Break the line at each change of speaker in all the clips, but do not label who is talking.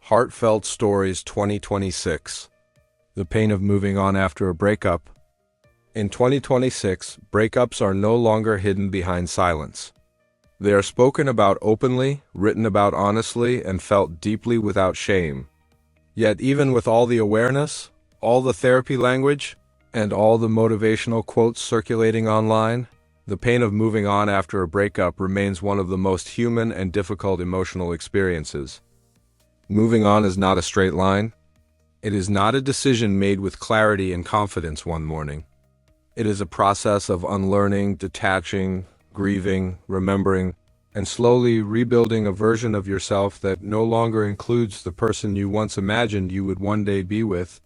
Heartfelt Stories 2026. The pain of moving on after a breakup. In 2026, breakups are no longer hidden behind silence. They are spoken about openly, written about honestly, and felt deeply without shame. Yet even with all the awareness, all the therapy language, and all the motivational quotes circulating online, the pain of moving on after a breakup remains one of the most human and difficult emotional experiences. Moving on is not a straight line. It is not a decision made with clarity and confidence one morning. It is a process of unlearning, detaching, grieving, remembering, and slowly rebuilding a version of yourself that no longer includes the person you once imagined you would one day be with.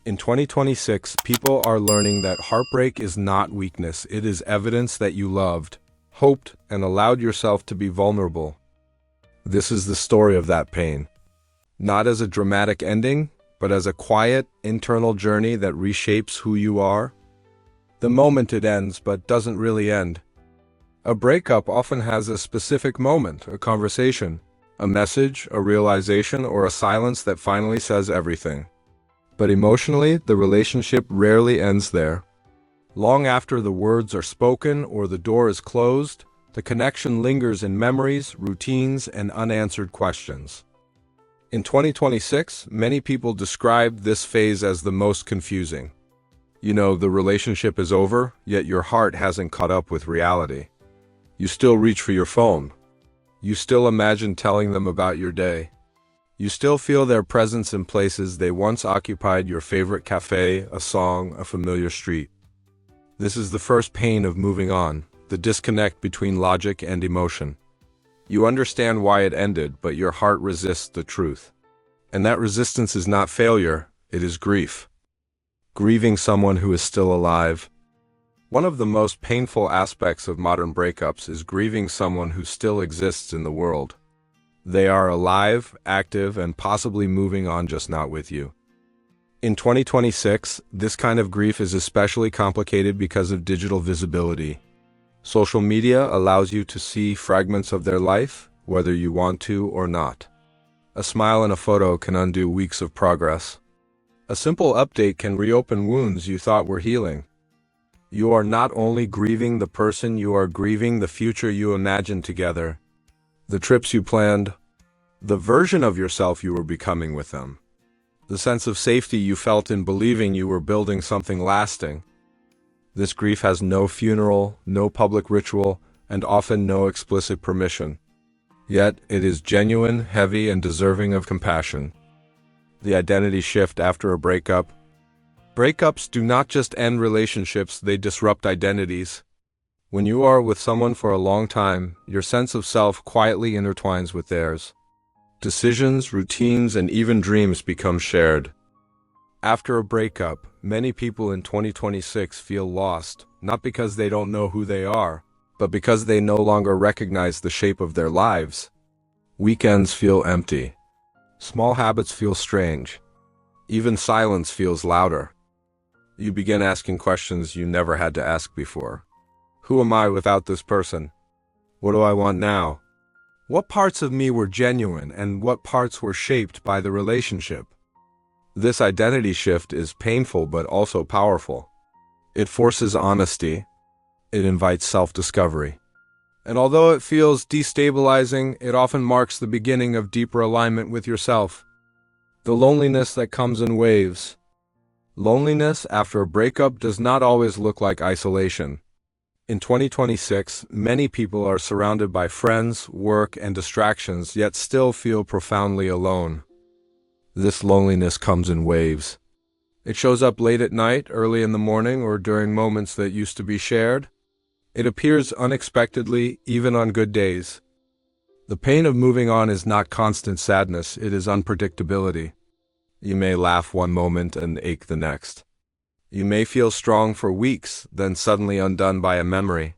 In 2026, people are learning that heartbreak is not weakness. It is evidence that you loved, hoped, and allowed yourself to be vulnerable. This is the story of that pain. Not as a dramatic ending, but as a quiet, internal journey that reshapes who you are. The moment it ends, but doesn't really end. A breakup often has a specific moment, a conversation, a message, a realization, or a silence that finally says everything. But emotionally, the relationship rarely ends there. Long after the words are spoken or the door is closed, the connection lingers in memories, routines, and unanswered questions. In 2026, many people describe this phase as the most confusing. The relationship is over, yet your heart hasn't caught up with reality. You still reach for your phone. You still imagine telling them about your day. You still feel their presence in places they once occupied: your favorite cafe, a song, a familiar street. This is the first pain of moving on, the disconnect between logic and emotion. You understand why it ended, but your heart resists the truth. And that resistance is not failure, it is grief. Grieving someone who is still alive. One of the most painful aspects of modern breakups is grieving someone who still exists in the world. They are alive, active, and possibly moving on, just not with you. In 2026, this kind of grief is especially complicated because of digital visibility. Social media allows you to see fragments of their life, whether you want to or not. A smile in a photo can undo weeks of progress. A simple update can reopen wounds you thought were healing. You are not only grieving the person, you are grieving the future you imagined together. The trips you planned, the version of yourself you were becoming with them. The sense of safety you felt in believing you were building something lasting. This grief has no funeral, no public ritual, and often no explicit permission. Yet, it is genuine, heavy, and deserving of compassion. The identity shift after a breakup. Breakups do not just end relationships, they disrupt identities. When you are with someone for a long time, your sense of self quietly intertwines with theirs. Decisions, routines, and even dreams become shared. After a breakup, many people in 2026 feel lost, not because they don't know who they are, but because they no longer recognize the shape of their lives. Weekends feel empty. Small habits feel strange. Even silence feels louder. You begin asking questions you never had to ask before. Who am I without this person? What do I want now? What parts of me were genuine and what parts were shaped by the relationship? This identity shift is painful but also powerful. It forces honesty. It invites self-discovery. And although it feels destabilizing, it often marks the beginning of deeper alignment with yourself. The loneliness that comes in waves. Loneliness after a breakup does not always look like isolation. In 2026, many people are surrounded by friends, work, and distractions, yet still feel profoundly alone. This loneliness comes in waves. It shows up late at night, early in the morning, or during moments that used to be shared. It appears unexpectedly, even on good days. The pain of moving on is not constant sadness, it is unpredictability. You may laugh one moment and ache the next. You may feel strong for weeks, then suddenly undone by a memory.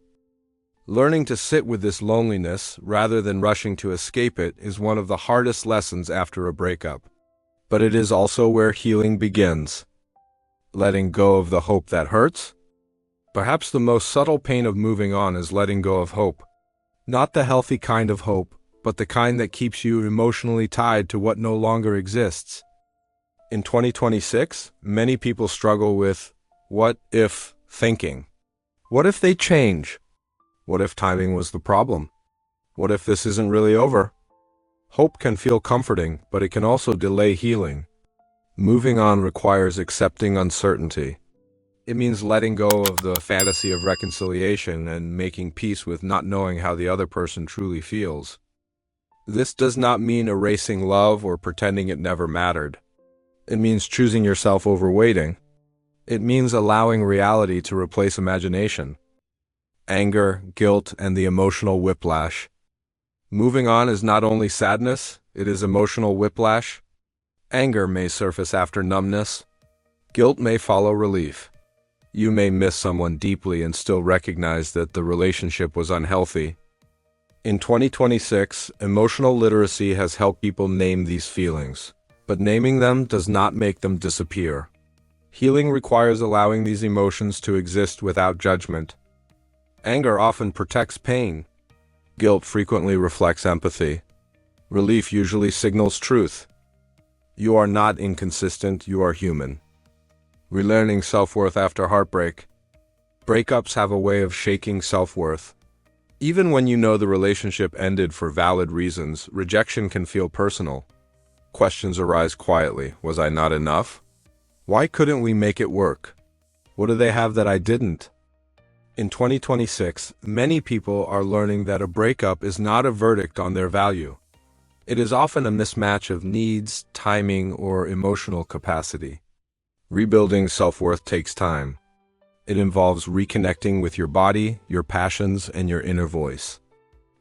Learning to sit with this loneliness, rather than rushing to escape it, is one of the hardest lessons after a breakup. But it is also where healing begins. Letting go of the hope that hurts? Perhaps the most subtle pain of moving on is letting go of hope. Not the healthy kind of hope, but the kind that keeps you emotionally tied to what no longer exists. In 2026, many people struggle with what if thinking. What if they change? What if timing was the problem? What if this isn't really over? Hope can feel comforting, but it can also delay healing. Moving on requires accepting uncertainty. It means letting go of the fantasy of reconciliation and making peace with not knowing how the other person truly feels. This does not mean erasing love or pretending it never mattered. It means choosing yourself over waiting. It means allowing reality to replace imagination. Anger, guilt, and the emotional whiplash. Moving on is not only sadness, it is emotional whiplash. Anger may surface after numbness. Guilt may follow relief. You may miss someone deeply and still recognize that the relationship was unhealthy. In 2026, emotional literacy has helped people name these feelings, but naming them does not make them disappear. Healing requires allowing these emotions to exist without judgment. Anger often protects pain. Guilt frequently reflects empathy. Relief usually signals truth. You are not inconsistent, you are human. Relearning self-worth after heartbreak. Breakups have a way of shaking self-worth. Even when you know the relationship ended for valid reasons, rejection can feel personal. Questions arise quietly. Was I not enough? Why couldn't we make it work? What do they have that I didn't? In 2026, many people are learning that a breakup is not a verdict on their value. It is often a mismatch of needs, timing, or emotional capacity. Rebuilding self-worth takes time. It involves reconnecting with your body, your passions, and your inner voice.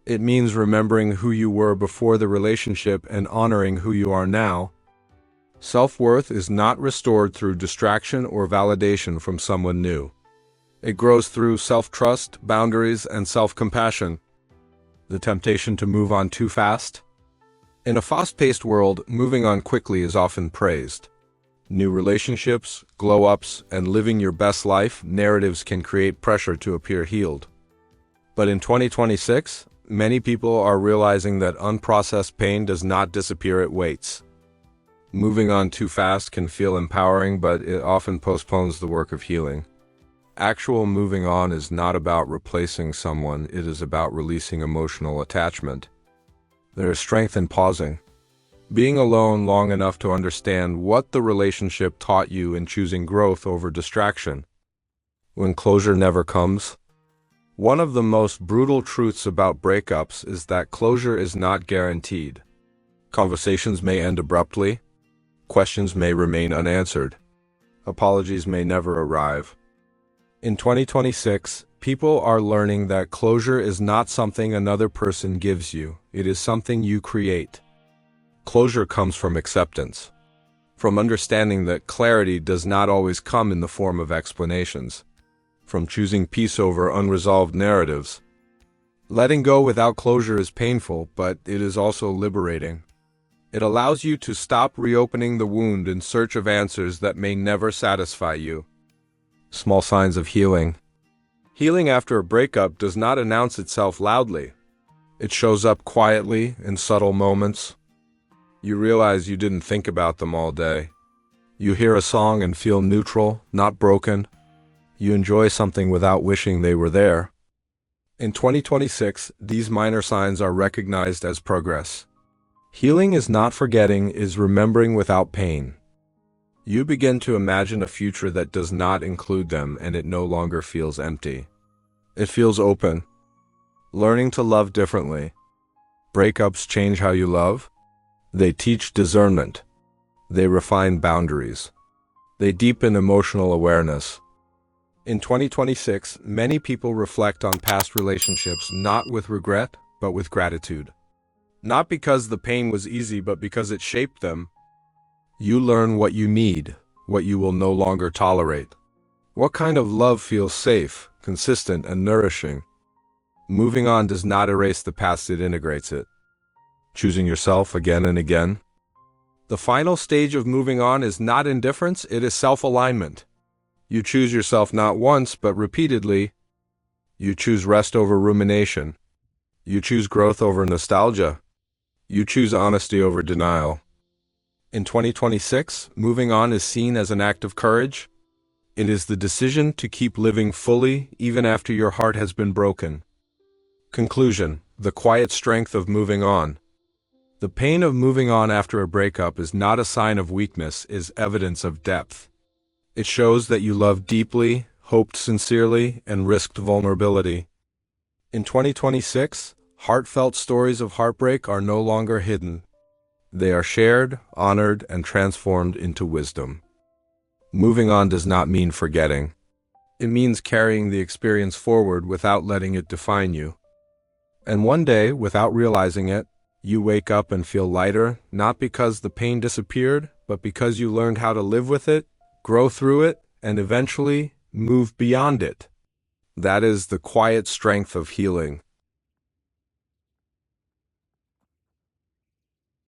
It means remembering who you were before the relationship and honoring who you are now. Self-worth is not restored through distraction or validation from someone new. It grows through self-trust, boundaries, and self-compassion. The temptation to move on too fast? In a fast-paced world, moving on quickly is often praised. New relationships, glow-ups, and living your best life narratives can create pressure to appear healed. But in 2026, many people are realizing that unprocessed pain does not disappear, it waits. Moving on too fast can feel empowering, but it often postpones the work of healing. Actual moving on is not about replacing someone, it is about releasing emotional attachment. There is strength in pausing. Being alone long enough to understand what the relationship taught you and choosing growth over distraction. When closure never comes. One of the most brutal truths about breakups is that closure is not guaranteed. Conversations may end abruptly. Questions may remain unanswered. Apologies may never arrive. In 2026, people are learning that closure is not something another person gives you, it is something you create. Closure comes from acceptance, from understanding that clarity does not always come in the form of explanations, from choosing peace over unresolved narratives. Letting go without closure is painful, but it is also liberating. It allows you to stop reopening the wound in search of answers that may never satisfy you. Small signs of healing. Healing after a breakup does not announce itself loudly. It shows up quietly in subtle moments. You realize you didn't think about them all day. You hear a song and feel neutral, not broken. You enjoy something without wishing they were there. In 2026, these minor signs are recognized as progress. Healing is not forgetting, is remembering without pain. You begin to imagine a future that does not include them, and it no longer feels empty. It feels open. Learning to love differently. Breakups change how you love. They teach discernment. They refine boundaries. They deepen emotional awareness. In 2026, many people reflect on past relationships not with regret, but with gratitude. Not because the pain was easy, but because it shaped them. You learn what you need, what you will no longer tolerate. What kind of love feels safe, consistent, and nourishing. Moving on does not erase the past, it integrates it. Choosing yourself again and again. The final stage of moving on is not indifference, it is self-alignment. You choose yourself not once, but repeatedly. You choose rest over rumination. You choose growth over nostalgia. You choose honesty over denial. In 2026, moving on is seen as an act of courage. It is the decision to keep living fully even after your heart has been broken. Conclusion: the quiet strength of moving on. The pain of moving on after a breakup is not a sign of weakness, it is evidence of depth. It shows that you loved deeply, hoped sincerely, and risked vulnerability. In 2026, heartfelt stories of heartbreak are no longer hidden. They are shared, honored, and transformed into wisdom. Moving on does not mean forgetting. It means carrying the experience forward without letting it define you. And one day, without realizing it, you wake up and feel lighter, not because the pain disappeared, but because you learned how to live with it, grow through it, and eventually move beyond it. That is the quiet strength of healing.